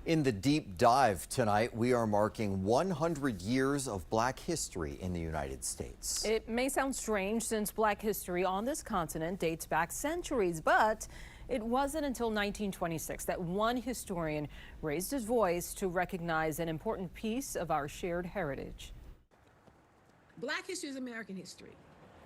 In the deep dive tonight, we are marking 100 years of Black history in the United States. It may sound strange since Black history on this continent dates back centuries, but it wasn't until 1926 that one historian raised his voice to recognize an important piece of our shared heritage. Black history is American history,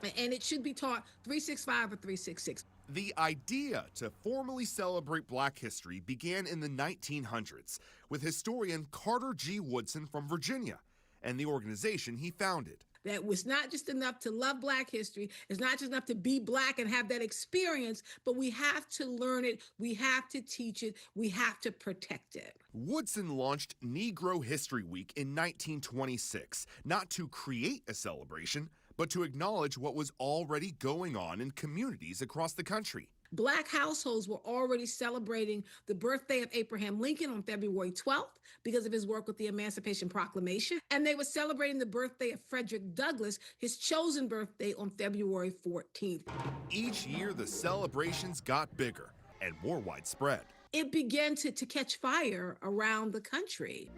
and it should be taught 365 or 366. The idea to formally celebrate Black history began in the 1900s with historian Carter G. Woodson from Virginia and the organization he founded. That was not just enough to love Black history. It's not just enough to be Black and have that experience, but we have to learn it, we have to teach it, we have to protect it. Woodson launched Negro-History-Week in 1926, not to create a celebration, but to acknowledge what was already going on in communities across the country. Black households were already celebrating the birthday of Abraham Lincoln on February 12th because of his work with the Emancipation Proclamation. And they were celebrating the birthday of Frederick Douglass, his chosen birthday, on February 14th. Each year, the celebrations got bigger and more widespread. It began to catch fire around the country.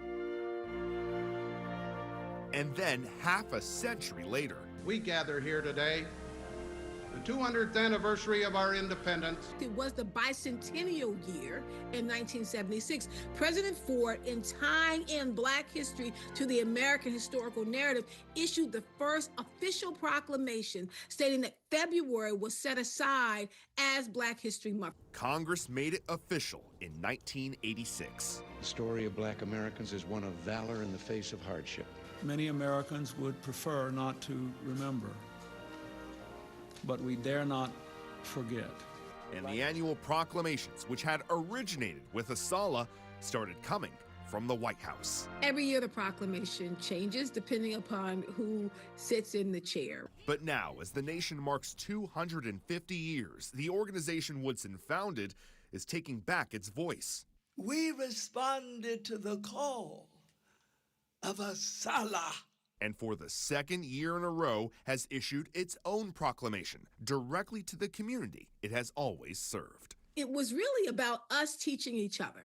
And then half a century later, we gather here today, the 200th anniversary of our independence. It was the bicentennial year in 1976. President Ford, in tying in Black history to the American historical narrative, issued the first official proclamation stating that February was set aside as Black History Month. Congress made it official in 1986. The story of Black Americans is one of valor in the face of hardship. Many Americans would prefer not to remember, but we dare not forget. And the annual proclamations, which had originated with a sala, started coming from the White House. Every year the proclamation changes depending upon who sits in the chair. But now, as the nation marks 250 years, the organization Woodson founded is taking back its voice. We responded to the call of a sala. And for the second year in a row has issued its own proclamation directly to the community it has always served. It was really about us teaching each other.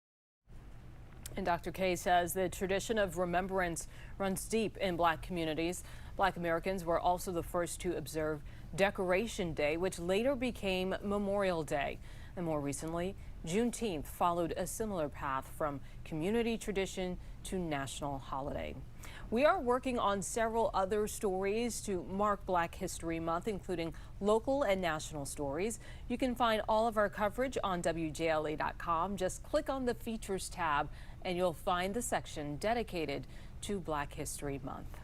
And Dr. Kay says the tradition of remembrance runs deep in Black communities. Black Americans were also the first to observe Decoration Day, which later became Memorial Day. And more recently, Juneteenth followed a similar path from community tradition to national holiday. We are working on several other stories to mark Black History Month, including local and national stories. You can find all of our coverage on WJLA.com. Just click on the Features tab and you'll find the section dedicated to Black History Month.